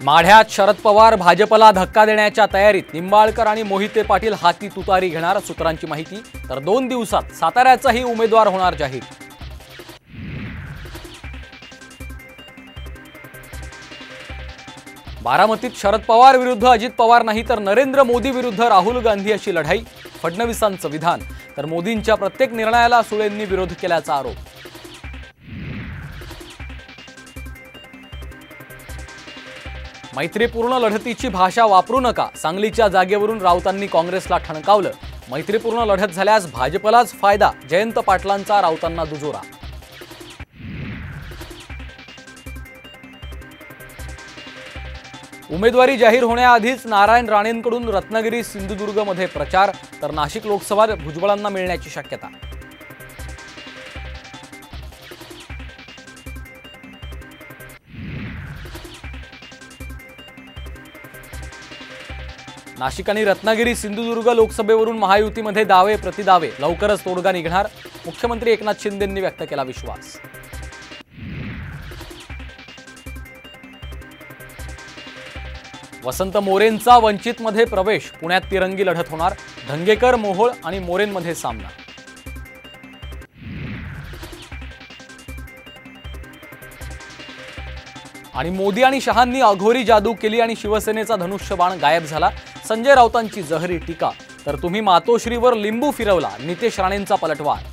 माढ्यात शरद पवार भाजपला धक्का देण्याच्या तयारीत। निंबाळकर आणि मोहिते पाटील हाती तुतारी घेणार, सूत्रांची माहिती। तर 2 दिवसात साताऱ्याचाही उमेदवार होणार जाहीर। बारामतीत शरद पवार विरुद्ध अजित पवार नाही तर नरेंद्र मोदी विरुद्ध राहुल गांधी अशी लढाई। फडणवीसांचं विधान, तर मोदींच्या प्रत्येक निर्णयाला सुळेंनी विरोध केल्याचा आरोप। मैत्रीपूर्ण लढतीची भाषा वापरू नका, सांगलीच्या जागेवरून राऊतांनी काँग्रेसला ठणकावलं। मैत्रीपूर्ण लढत झाल्यास भाजपलाच फायदा, जयंत पाटलांचा राऊतांना दुजोरा। उमेदवारी जाहीर होण्याआधीच नारायण राणेंकडून रत्नागिरी सिंधुदुर्गमध्ये प्रचार, तर नाशिक लोकसभा भुजबळांना मिळण्याची शक्यता। नाशिक आणि रत्नागिरी सिंधुदुर्ग लोकसभेवरून महायुतीमध्ये दावे प्रतिदावे, लवकरच तोडगा निघणार, मुख्यमंत्री एकनाथ शिंदेंनी व्यक्त केला विश्वास। वसंत मोरेंचा वंचितमध्ये प्रवेश, पुण्यात तिरंगी लढत होणार, धंगेकर, मोहोळ आणि मोरेंमध्ये सामना। आणि मोदी आणि शहांनी अघोरी जादू केली आणि शिवसेनेचा धनुष्यबाण गायब झाला, संजय राऊतांची जहरी टीका। तर तुम्ही मातोश्रीवर लिंबू फिरवला, नितेश राणेंचा पलटवार।